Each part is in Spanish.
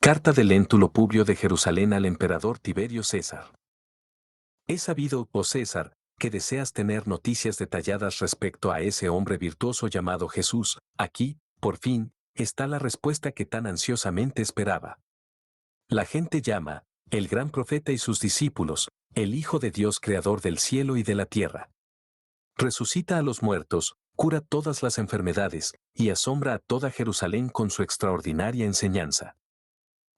Carta de Léntulo Publio de Jerusalén al emperador Tiberio César. He sabido, oh César, que deseas tener noticias detalladas respecto a ese hombre virtuoso llamado Jesús. Aquí, por fin, está la respuesta que tan ansiosamente esperaba. La gente llama, el gran profeta y sus discípulos, el Hijo de Dios creador del cielo y de la tierra. Resucita a los muertos, cura todas las enfermedades, y asombra a toda Jerusalén con su extraordinaria enseñanza.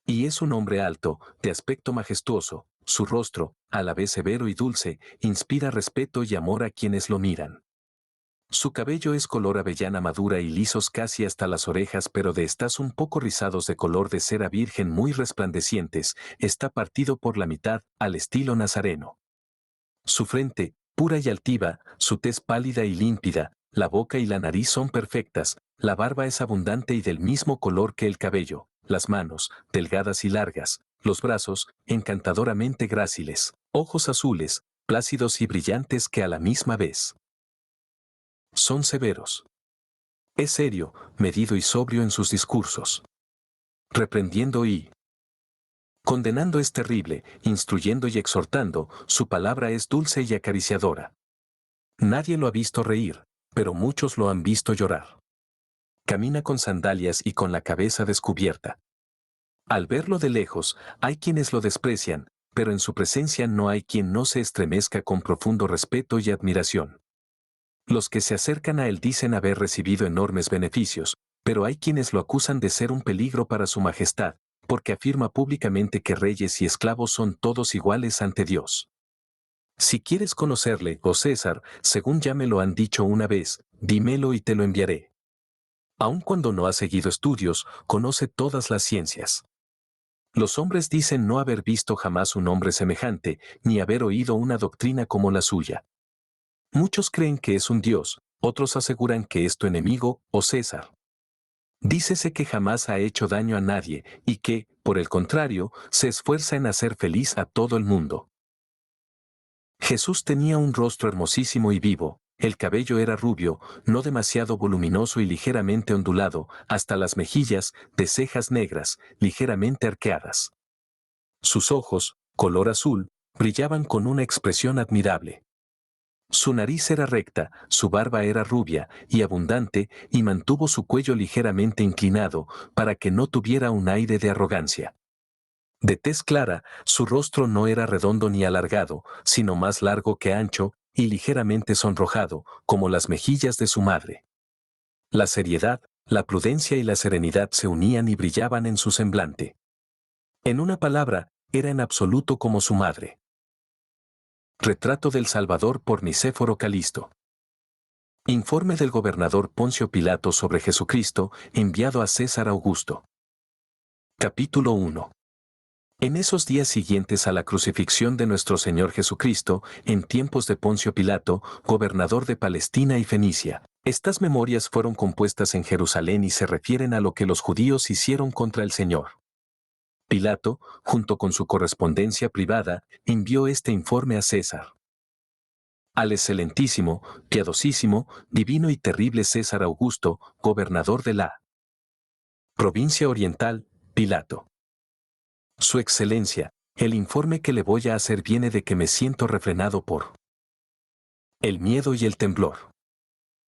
Y es un hombre alto, de aspecto majestuoso, su rostro, a la vez severo y dulce, inspira respeto y amor a quienes lo miran. Su cabello es color avellana madura y lisos casi hasta las orejas, pero de estas un poco rizados de color de cera virgen muy resplandecientes, está partido por la mitad, al estilo nazareno. Su frente, pura y altiva, su tez pálida y límpida, la boca y la nariz son perfectas, la barba es abundante y del mismo color que el cabello, las manos, delgadas y largas, los brazos, encantadoramente gráciles, ojos azules, plácidos y brillantes que a la misma vez son severos. Es serio, medido y sobrio en sus discursos. Reprendiendo y condenando es terrible, instruyendo y exhortando, su palabra es dulce y acariciadora. Nadie lo ha visto reír, pero muchos lo han visto llorar. Camina con sandalias y con la cabeza descubierta. Al verlo de lejos, hay quienes lo desprecian, pero en su presencia no hay quien no se estremezca con profundo respeto y admiración. Los que se acercan a él dicen haber recibido enormes beneficios, pero hay quienes lo acusan de ser un peligro para su majestad, porque afirma públicamente que reyes y esclavos son todos iguales ante Dios. Si quieres conocerle, oh César, según ya me lo han dicho una vez, dímelo y te lo enviaré. Aun cuando no ha seguido estudios, conoce todas las ciencias. Los hombres dicen no haber visto jamás un hombre semejante, ni haber oído una doctrina como la suya. Muchos creen que es un dios, otros aseguran que es tu enemigo, oh César. Dícese que jamás ha hecho daño a nadie, y que, por el contrario, se esfuerza en hacer feliz a todo el mundo. Jesús tenía un rostro hermosísimo y vivo, el cabello era rubio, no demasiado voluminoso y ligeramente ondulado, hasta las mejillas, de cejas negras, ligeramente arqueadas. Sus ojos, color azul, brillaban con una expresión admirable. Su nariz era recta, su barba era rubia y abundante, y mantuvo su cuello ligeramente inclinado, para que no tuviera un aire de arrogancia. De tez clara, su rostro no era redondo ni alargado, sino más largo que ancho, y ligeramente sonrojado, como las mejillas de su madre. La seriedad, la prudencia y la serenidad se unían y brillaban en su semblante. En una palabra, era en absoluto como su madre. Retrato del Salvador por Nicéforo Calisto. Informe del gobernador Poncio Pilato sobre Jesucristo, enviado a César Augusto. Capítulo 1. En esos días siguientes a la crucifixión de nuestro Señor Jesucristo, en tiempos de Poncio Pilato, gobernador de Palestina y Fenicia, estas memorias fueron compuestas en Jerusalén y se refieren a lo que los judíos hicieron contra el Señor. Pilato, junto con su correspondencia privada, envió este informe a César. Al excelentísimo, piadosísimo, divino y terrible César Augusto, gobernador de la provincia oriental, Pilato. Su excelencia, el informe que le voy a hacer viene de que me siento refrenado por el miedo y el temblor.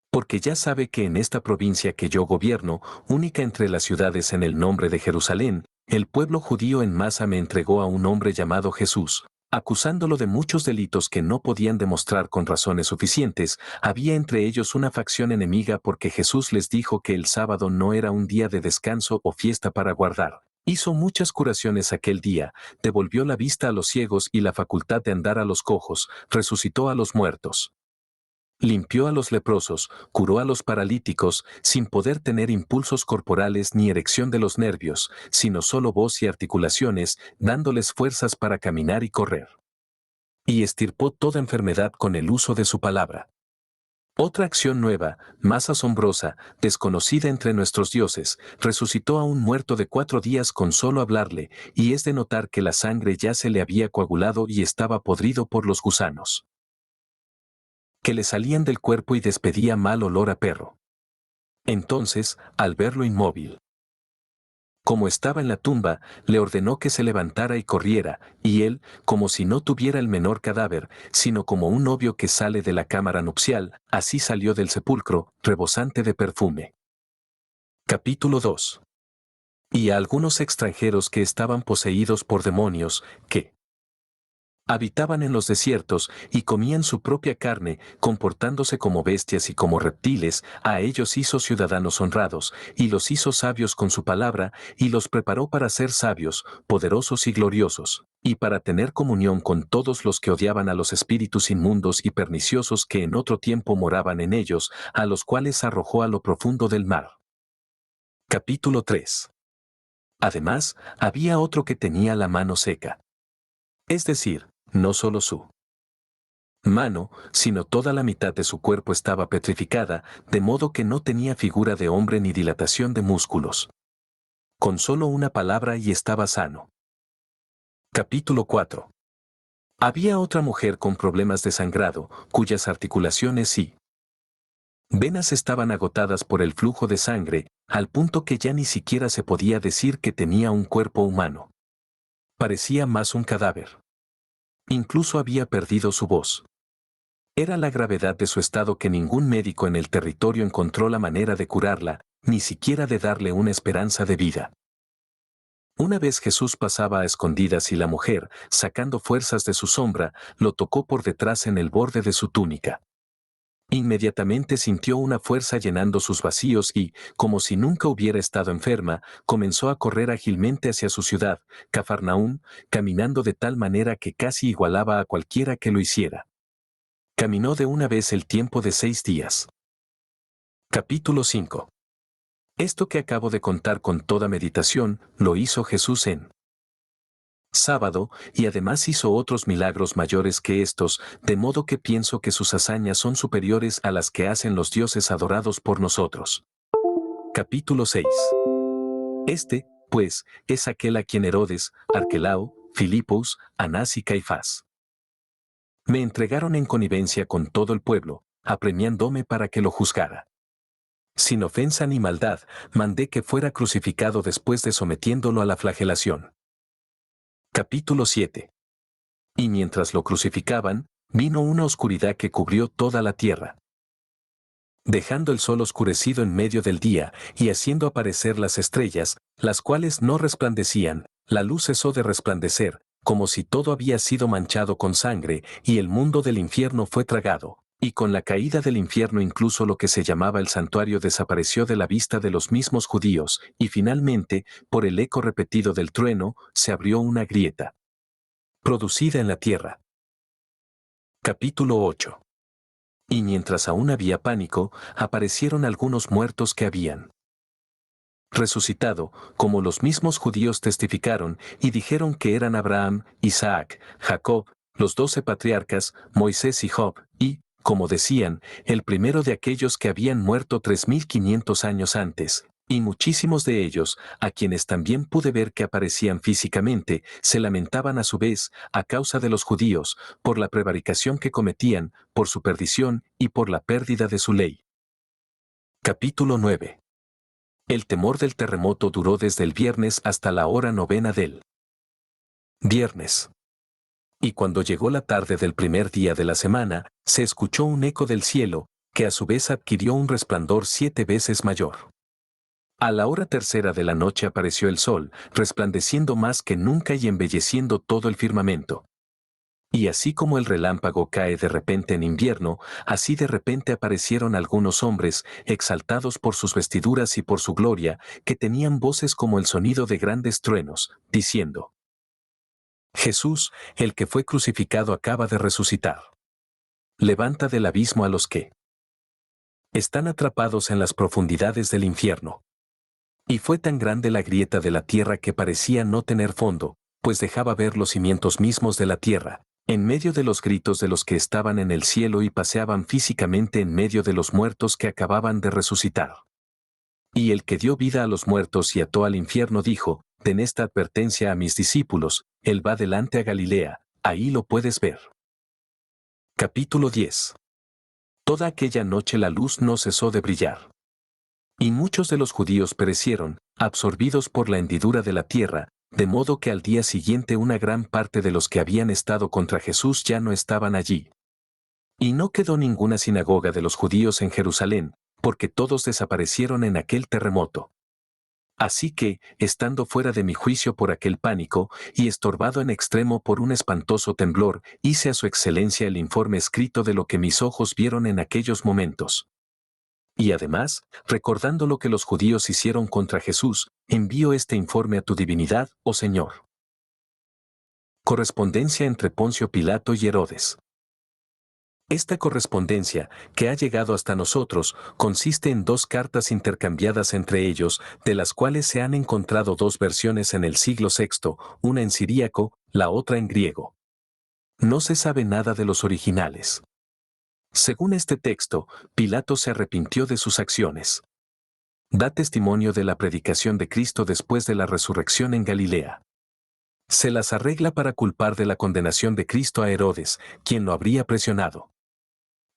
Porque ya sabe que en esta provincia que yo gobierno, única entre las ciudades en el nombre de Jerusalén, el pueblo judío en masa me entregó a un hombre llamado Jesús, acusándolo de muchos delitos que no podían demostrar con razones suficientes. Había entre ellos una facción enemiga porque Jesús les dijo que el sábado no era un día de descanso o fiesta para guardar. Hizo muchas curaciones aquel día, devolvió la vista a los ciegos y la facultad de andar a los cojos, resucitó a los muertos. Limpió a los leprosos, curó a los paralíticos, sin poder tener impulsos corporales ni erección de los nervios, sino solo voz y articulaciones, dándoles fuerzas para caminar y correr. Y extirpó toda enfermedad con el uso de su palabra. Otra acción nueva, más asombrosa, desconocida entre nuestros dioses, resucitó a un muerto de 4 días con solo hablarle, y es de notar que la sangre ya se le había coagulado y estaba podrido por los gusanos que le salían del cuerpo y despedía mal olor a perro. Entonces, al verlo inmóvil, como estaba en la tumba, le ordenó que se levantara y corriera, y él, como si no tuviera el menor cadáver, sino como un novio que sale de la cámara nupcial, así salió del sepulcro, rebosante de perfume. Capítulo 2. Y a algunos extranjeros que estaban poseídos por demonios, que habitaban en los desiertos y comían su propia carne, comportándose como bestias y como reptiles, a ellos hizo ciudadanos honrados, y los hizo sabios con su palabra, y los preparó para ser sabios, poderosos y gloriosos, y para tener comunión con todos los que odiaban a los espíritus inmundos y perniciosos que en otro tiempo moraban en ellos, a los cuales arrojó a lo profundo del mar. Capítulo 3. Además, había otro que tenía la mano seca. Es decir, no solo su mano, sino toda la mitad de su cuerpo estaba petrificada, de modo que no tenía figura de hombre ni dilatación de músculos. Con solo una palabra y estaba sano. Capítulo 4. Había otra mujer con problemas de sangrado, cuyas articulaciones y venas estaban agotadas por el flujo de sangre, al punto que ya ni siquiera se podía decir que tenía un cuerpo humano. Parecía más un cadáver. Incluso había perdido su voz. Era la gravedad de su estado que ningún médico en el territorio encontró la manera de curarla, ni siquiera de darle una esperanza de vida. Una vez Jesús pasaba a escondidas y la mujer, sacando fuerzas de su sombra, lo tocó por detrás en el borde de su túnica. Inmediatamente sintió una fuerza llenando sus vacíos y, como si nunca hubiera estado enferma, comenzó a correr ágilmente hacia su ciudad, Cafarnaún, caminando de tal manera que casi igualaba a cualquiera que lo hiciera. Caminó de una vez el tiempo de 6 días. Capítulo 5. Esto que acabo de contar con toda meditación, lo hizo Jesús en sábado, y además hizo otros milagros mayores que estos, de modo que pienso que sus hazañas son superiores a las que hacen los dioses adorados por nosotros. Capítulo 6. Este, pues, es aquel a quien Herodes, Arquelao, Filipos, Anás y Caifás me entregaron en connivencia con todo el pueblo, apremiándome para que lo juzgara. Sin ofensa ni maldad, mandé que fuera crucificado después de sometiéndolo a la flagelación. Capítulo 7. Y mientras lo crucificaban, vino una oscuridad que cubrió toda la tierra. Dejando el sol oscurecido en medio del día, y haciendo aparecer las estrellas, las cuales no resplandecían, la luz cesó de resplandecer, como si todo había sido manchado con sangre, y el mundo del infierno fue tragado. Y con la caída del infierno incluso lo que se llamaba el santuario desapareció de la vista de los mismos judíos, y finalmente, por el eco repetido del trueno, se abrió una grieta producida en la tierra. Capítulo 8. Y mientras aún había pánico, aparecieron algunos muertos que habían resucitado, como los mismos judíos testificaron, y dijeron que eran Abraham, Isaac, Jacob, los 12 patriarcas, Moisés y Job, y, como decían, el primero de aquellos que habían muerto 3500 años antes. Y muchísimos de ellos, a quienes también pude ver que aparecían físicamente, se lamentaban a su vez, a causa de los judíos, por la prevaricación que cometían, por su perdición y por la pérdida de su ley. Capítulo 9. El temor del terremoto duró desde el viernes hasta la hora 9 del viernes. Y cuando llegó la tarde del primer día de la semana, se escuchó un eco del cielo, que a su vez adquirió un resplandor 7 veces mayor. A la hora tercera de la noche apareció el sol, resplandeciendo más que nunca y embelleciendo todo el firmamento. Y así como el relámpago cae de repente en invierno, así de repente aparecieron algunos hombres, exaltados por sus vestiduras y por su gloria, que tenían voces como el sonido de grandes truenos, diciendo: Jesús, el que fue crucificado, acaba de resucitar. Levanta del abismo a los que están atrapados en las profundidades del infierno. Y fue tan grande la grieta de la tierra que parecía no tener fondo, pues dejaba ver los cimientos mismos de la tierra, en medio de los gritos de los que estaban en el cielo y paseaban físicamente en medio de los muertos que acababan de resucitar. Y el que dio vida a los muertos y ató al infierno dijo: Den esta advertencia a mis discípulos, él va delante a Galilea, ahí lo puedes ver. Capítulo 10. Toda aquella noche la luz no cesó de brillar. Y muchos de los judíos perecieron, absorbidos por la hendidura de la tierra, de modo que al día siguiente una gran parte de los que habían estado contra Jesús ya no estaban allí. Y no quedó ninguna sinagoga de los judíos en Jerusalén, porque todos desaparecieron en aquel terremoto. Así que, estando fuera de mi juicio por aquel pánico, y estorbado en extremo por un espantoso temblor, hice a su excelencia el informe escrito de lo que mis ojos vieron en aquellos momentos. Y además, recordando lo que los judíos hicieron contra Jesús, envío este informe a tu divinidad, oh Señor. Correspondencia entre Poncio Pilato y Herodes. Esta correspondencia, que ha llegado hasta nosotros, consiste en 2 cartas intercambiadas entre ellos, de las cuales se han encontrado 2 versiones en el siglo VI, una en siríaco, la otra en griego. No se sabe nada de los originales. Según este texto, Pilato se arrepintió de sus acciones. Da testimonio de la predicación de Cristo después de la resurrección en Galilea. Se las arregla para culpar de la condenación de Cristo a Herodes, quien lo habría presionado.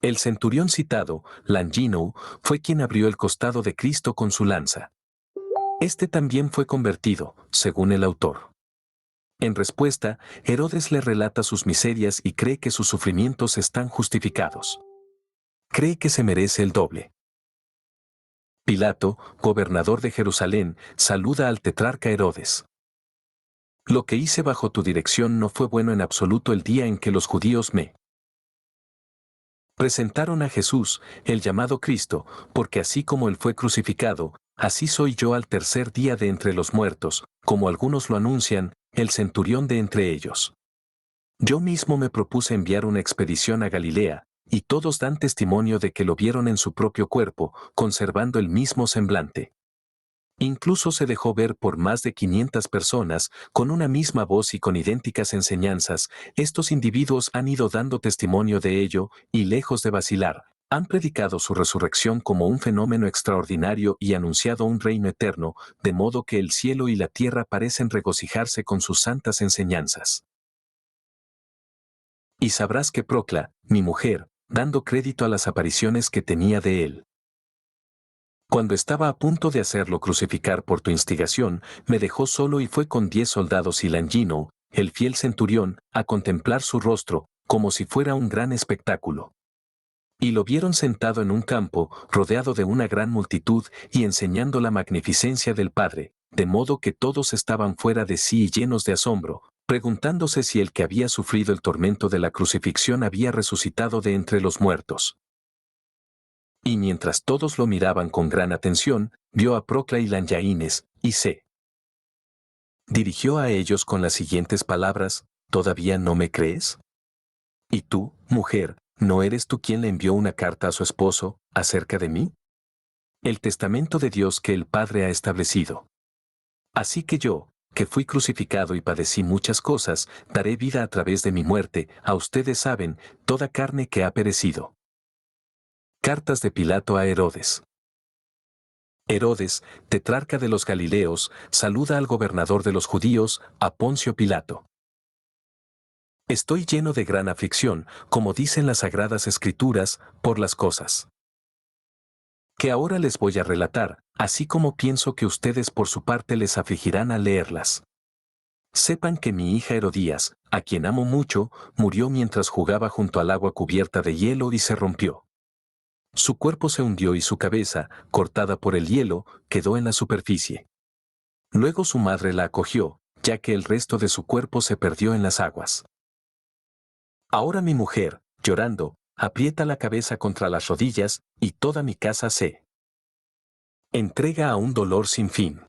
El centurión citado, Langino, fue quien abrió el costado de Cristo con su lanza. Este también fue convertido, según el autor. En respuesta, Herodes le relata sus miserias y cree que sus sufrimientos están justificados. Cree que se merece el doble. Pilato, gobernador de Jerusalén, saluda al tetrarca Herodes. Lo que hice bajo tu dirección no fue bueno en absoluto el día en que los judíos me presentaron a Jesús, el llamado Cristo, porque así como él fue crucificado, así soy yo al tercer día de entre los muertos, como algunos lo anuncian, el centurión de entre ellos. Yo mismo me propuse enviar una expedición a Galilea, y todos dan testimonio de que lo vieron en su propio cuerpo, conservando el mismo semblante. Incluso se dejó ver por más de 500 personas, con una misma voz y con idénticas enseñanzas. Estos individuos han ido dando testimonio de ello, y lejos de vacilar, han predicado su resurrección como un fenómeno extraordinario y anunciado un reino eterno, de modo que el cielo y la tierra parecen regocijarse con sus santas enseñanzas. Y sabrás que Procla, mi mujer, dando crédito a las apariciones que tenía de él. Cuando estaba a punto de hacerlo crucificar por tu instigación, me dejó solo y fue con 10 soldados y Langino, el fiel centurión, a contemplar su rostro, como si fuera un gran espectáculo. Y lo vieron sentado en un campo, rodeado de una gran multitud, y enseñando la magnificencia del Padre, de modo que todos estaban fuera de sí y llenos de asombro, preguntándose si el que había sufrido el tormento de la crucifixión había resucitado de entre los muertos. Y mientras todos lo miraban con gran atención, vio a Procla y Lanyaínes, y se dirigió a ellos con las siguientes palabras: ¿Todavía no me crees? ¿Y tú, mujer, no eres tú quien le envió una carta a su esposo, acerca de mí? El testamento de Dios que el Padre ha establecido. Así que yo, que fui crucificado y padecí muchas cosas, daré vida a través de mi muerte, a ustedes saben, toda carne que ha perecido. Cartas de Pilato a Herodes. Herodes, tetrarca de los Galileos, saluda al gobernador de los judíos, a Poncio Pilato. Estoy lleno de gran aflicción, como dicen las sagradas escrituras, por las cosas que ahora les voy a relatar, así como pienso que ustedes por su parte les afligirán al leerlas. Sepan que mi hija Herodías, a quien amo mucho, murió mientras jugaba junto al agua cubierta de hielo y se rompió. Su cuerpo se hundió y su cabeza, cortada por el hielo, quedó en la superficie. Luego su madre la acogió, ya que el resto de su cuerpo se perdió en las aguas. Ahora mi mujer, llorando, aprieta la cabeza contra las rodillas, y toda mi casa se entrega a un dolor sin fin.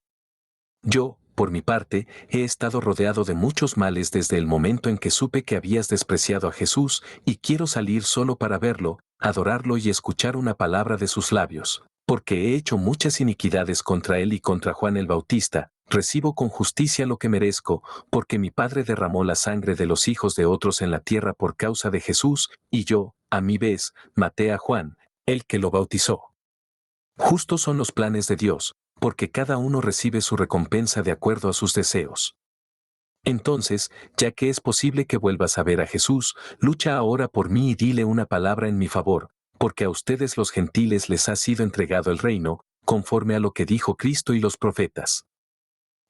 Yo, por mi parte, he estado rodeado de muchos males desde el momento en que supe que habías despreciado a Jesús, y quiero salir solo para verlo, adorarlo y escuchar una palabra de sus labios, porque he hecho muchas iniquidades contra él y contra Juan el Bautista. Recibo con justicia lo que merezco, porque mi padre derramó la sangre de los hijos de otros en la tierra por causa de Jesús, y yo, a mi vez, maté a Juan, el que lo bautizó. Justos son los planes de Dios, porque cada uno recibe su recompensa de acuerdo a sus deseos. Entonces, ya que es posible que vuelvas a ver a Jesús, lucha ahora por mí y dile una palabra en mi favor, porque a ustedes los gentiles les ha sido entregado el reino, conforme a lo que dijo Cristo y los profetas.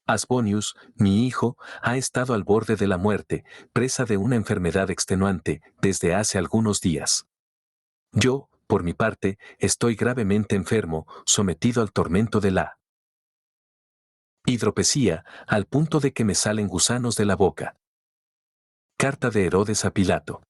Asbonius, mi hijo, ha estado al borde de la muerte, presa de una enfermedad extenuante, desde hace algunos días. Yo, por mi parte, estoy gravemente enfermo, sometido al tormento de la hidropesía, al punto de que me salen gusanos de la boca. Carta de Herodes a Pilato.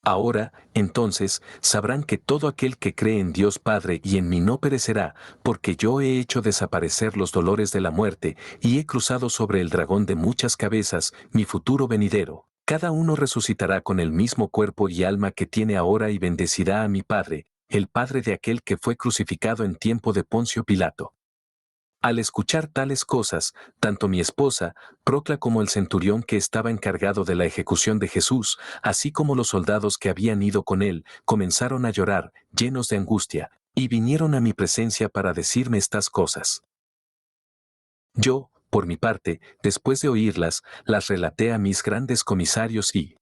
Ahora, entonces, sabrán que todo aquel que cree en Dios Padre y en mí no perecerá, porque yo he hecho desaparecer los dolores de la muerte, y he cruzado sobre el dragón de muchas cabezas, mi futuro venidero. Cada uno resucitará con el mismo cuerpo y alma que tiene ahora y bendecirá a mi Padre, el Padre de aquel que fue crucificado en tiempo de Poncio Pilato. Al escuchar tales cosas, tanto mi esposa, Procla, como el centurión que estaba encargado de la ejecución de Jesús, así como los soldados que habían ido con él, comenzaron a llorar, llenos de angustia, y vinieron a mi presencia para decirme estas cosas. Yo, por mi parte, después de oírlas, las relaté a mis grandes comisarios y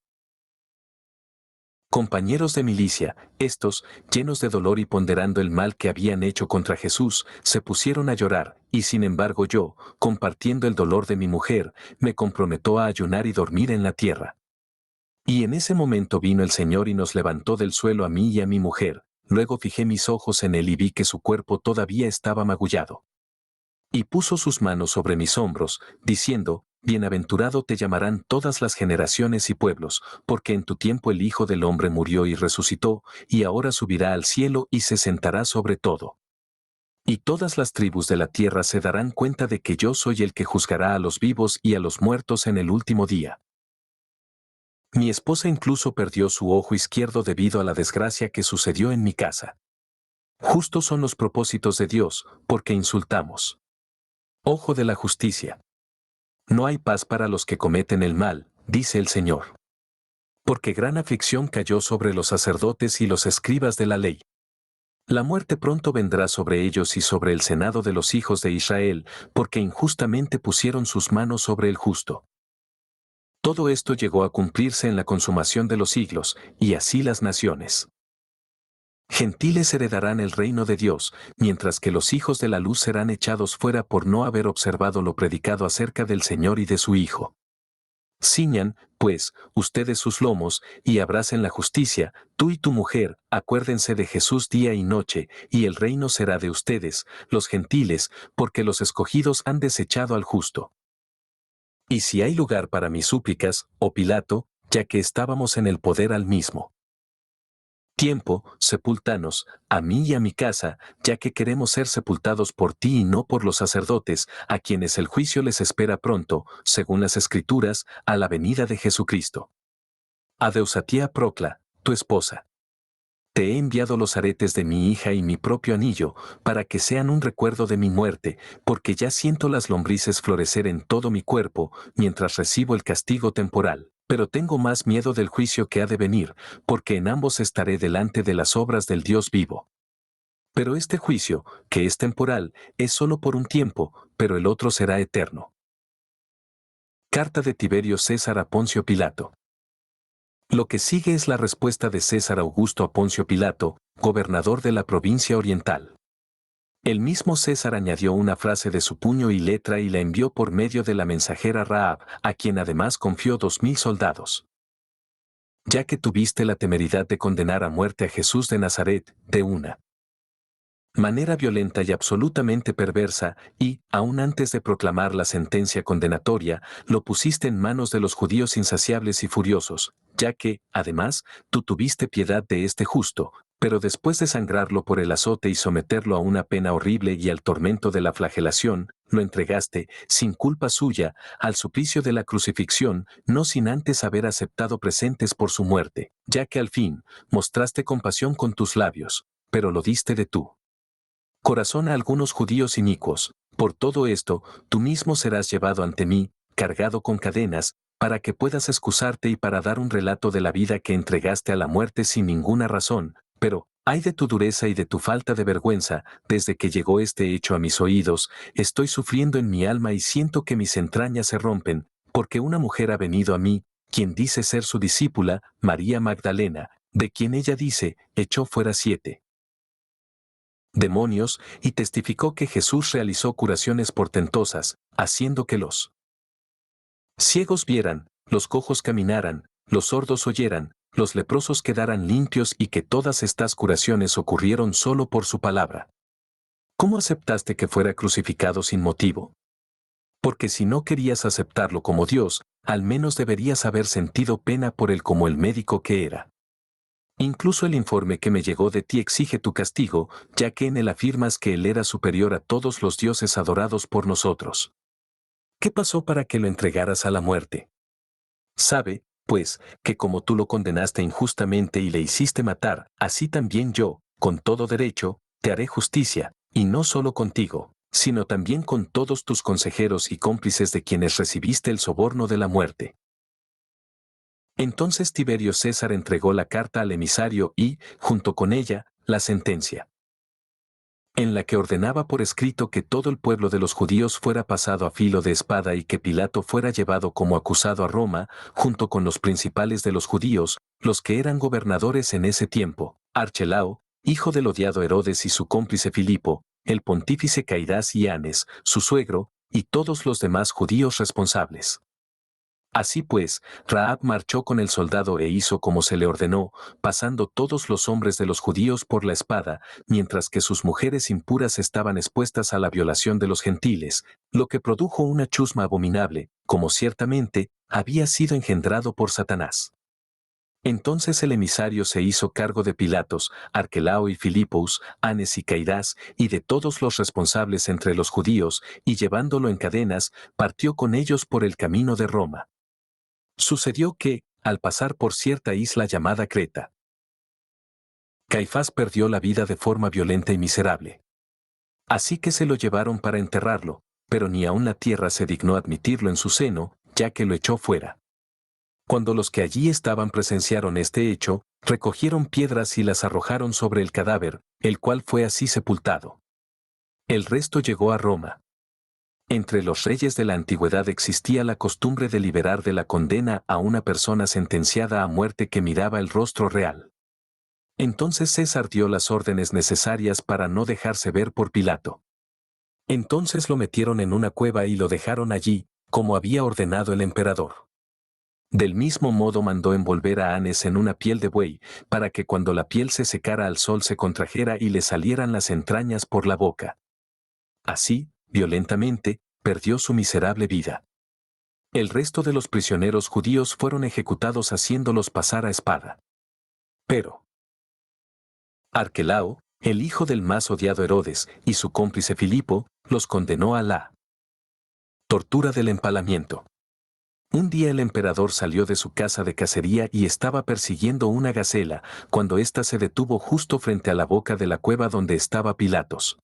compañeros de milicia. Estos, llenos de dolor y ponderando el mal que habían hecho contra Jesús, se pusieron a llorar, y sin embargo yo, compartiendo el dolor de mi mujer, me comprometó a ayunar y dormir en la tierra. Y en ese momento vino el Señor y nos levantó del suelo a mí y a mi mujer, luego fijé mis ojos en él y vi que su cuerpo todavía estaba magullado. Y puso sus manos sobre mis hombros, diciendo, Bienaventurado te llamarán todas las generaciones y pueblos, porque en tu tiempo el Hijo del Hombre murió y resucitó, y ahora subirá al cielo y se sentará sobre todo. Y todas las tribus de la tierra se darán cuenta de que yo soy el que juzgará a los vivos y a los muertos en el último día. Mi esposa incluso perdió su ojo izquierdo debido a la desgracia que sucedió en mi casa. Justos son los propósitos de Dios, porque insultamos. Ojo de la justicia. No hay paz para los que cometen el mal, dice el Señor. Porque gran aflicción cayó sobre los sacerdotes y los escribas de la ley. La muerte pronto vendrá sobre ellos y sobre el senado de los hijos de Israel, porque injustamente pusieron sus manos sobre el justo. Todo esto llegó a cumplirse en la consumación de los siglos, y así las naciones gentiles heredarán el reino de Dios, mientras que los hijos de la luz serán echados fuera por no haber observado lo predicado acerca del Señor y de su Hijo. Ciñan, pues, ustedes sus lomos, y abracen la justicia, tú y tu mujer, acuérdense de Jesús día y noche, y el reino será de ustedes, los gentiles, porque los escogidos han desechado al justo. Y si hay lugar para mis súplicas, oh Pilato, ya que estábamos en el poder al mismo tiempo, sepultanos, a mí y a mi casa, ya que queremos ser sepultados por ti y no por los sacerdotes, a quienes el juicio les espera pronto, según las Escrituras, a la venida de Jesucristo. A Deusatía Procla, tu esposa. Te he enviado los aretes de mi hija y mi propio anillo, para que sean un recuerdo de mi muerte, porque ya siento las lombrices florecer en todo mi cuerpo, mientras recibo el castigo temporal. Pero tengo más miedo del juicio que ha de venir, porque en ambos estaré delante de las obras del Dios vivo. Pero este juicio, que es temporal, es solo por un tiempo, pero el otro será eterno. Carta de Tiberio César a Poncio Pilato. Lo que sigue es la respuesta de César Augusto a Poncio Pilato, gobernador de la provincia oriental. El mismo César añadió una frase de su puño y letra y la envió por medio de la mensajera Rahab, a quien además confió 2000 soldados. Ya que tuviste la temeridad de condenar a muerte a Jesús de Nazaret, de una manera violenta y absolutamente perversa, y, aún antes de proclamar la sentencia condenatoria, lo pusiste en manos de los judíos insaciables y furiosos, ya que, además, tú tuviste piedad de este justo, pero después de sangrarlo por el azote y someterlo a una pena horrible y al tormento de la flagelación, lo entregaste, sin culpa suya, al suplicio de la crucifixión, no sin antes haber aceptado presentes por su muerte, ya que al fin, mostraste compasión con tus labios, pero lo diste de tú corazón a algunos judíos inicuos. Por todo esto, tú mismo serás llevado ante mí, cargado con cadenas, para que puedas excusarte y para dar un relato de la vida que entregaste a la muerte sin ninguna razón. Pero, ay de tu dureza y de tu falta de vergüenza, desde que llegó este hecho a mis oídos, estoy sufriendo en mi alma y siento que mis entrañas se rompen, porque una mujer ha venido a mí, quien dice ser su discípula, María Magdalena, de quien ella dice, echó fuera 7 demonios y testificó que Jesús realizó curaciones portentosas, haciendo que los ciegos vieran, los cojos caminaran, los sordos oyeran, los leprosos quedaran limpios y que todas estas curaciones ocurrieron solo por su palabra. ¿Cómo aceptaste que fuera crucificado sin motivo? Porque si no querías aceptarlo como Dios, al menos deberías haber sentido pena por él como el médico que era. Incluso el informe que me llegó de ti exige tu castigo, ya que en él afirmas que él era superior a todos los dioses adorados por nosotros. ¿Qué pasó para que lo entregaras a la muerte? Sabe, pues, que como tú lo condenaste injustamente y le hiciste matar, así también yo, con todo derecho, te haré justicia, y no solo contigo, sino también con todos tus consejeros y cómplices de quienes recibiste el soborno de la muerte. Entonces Tiberio César entregó la carta al emisario y, junto con ella, la sentencia, en la que ordenaba por escrito que todo el pueblo de los judíos fuera pasado a filo de espada y que Pilato fuera llevado como acusado a Roma, junto con los principales de los judíos, los que eran gobernadores en ese tiempo, Archelao, hijo del odiado Herodes y su cómplice Filipo, el pontífice Cairás y Anes, su suegro, y todos los demás judíos responsables. Así pues, Rahab marchó con el soldado e hizo como se le ordenó, pasando todos los hombres de los judíos por la espada, mientras que sus mujeres impuras estaban expuestas a la violación de los gentiles, lo que produjo una chusma abominable, como ciertamente había sido engendrado por Satanás. Entonces el emisario se hizo cargo de Pilatos, Arquelao y Filipos, Anes y Cairás, y de todos los responsables entre los judíos, y llevándolo en cadenas, partió con ellos por el camino de Roma. Sucedió que, al pasar por cierta isla llamada Creta, Caifás perdió la vida de forma violenta y miserable. Así que se lo llevaron para enterrarlo, pero ni aun la tierra se dignó admitirlo en su seno, ya que lo echó fuera. Cuando los que allí estaban presenciaron este hecho, recogieron piedras y las arrojaron sobre el cadáver, el cual fue así sepultado. El resto llegó a Roma. Entre los reyes de la antigüedad existía la costumbre de liberar de la condena a una persona sentenciada a muerte que miraba el rostro real. Entonces César dio las órdenes necesarias para no dejarse ver por Pilato. Entonces lo metieron en una cueva y lo dejaron allí, como había ordenado el emperador. Del mismo modo mandó envolver a Anes en una piel de buey, para que cuando la piel se secara al sol se contrajera y le salieran las entrañas por la boca. Así, violentamente, perdió su miserable vida. El resto de los prisioneros judíos fueron ejecutados haciéndolos pasar a espada. Pero Arquelao, el hijo del más odiado Herodes, y su cómplice Filipo, los condenó a la tortura del empalamiento. Un día el emperador salió de su casa de cacería y estaba persiguiendo una gacela, cuando ésta se detuvo justo frente a la boca de la cueva donde estaba Pilatos.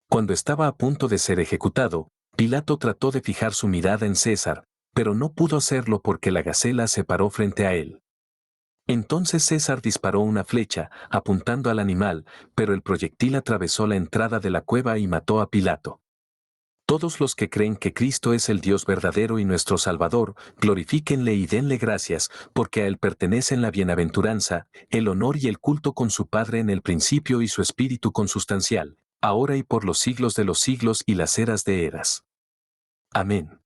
Cuando estaba a punto de ser ejecutado, Pilato trató de fijar su mirada en César, pero no pudo hacerlo porque la gacela se paró frente a él. Entonces César disparó una flecha, apuntando al animal, pero el proyectil atravesó la entrada de la cueva y mató a Pilato. Todos los que creen que Cristo es el Dios verdadero y nuestro Salvador, glorifíquenle y denle gracias, porque a Él pertenecen la bienaventuranza, el honor y el culto con su Padre en el principio y su Espíritu consustancial, ahora y por los siglos de los siglos y las eras de eras. Amén.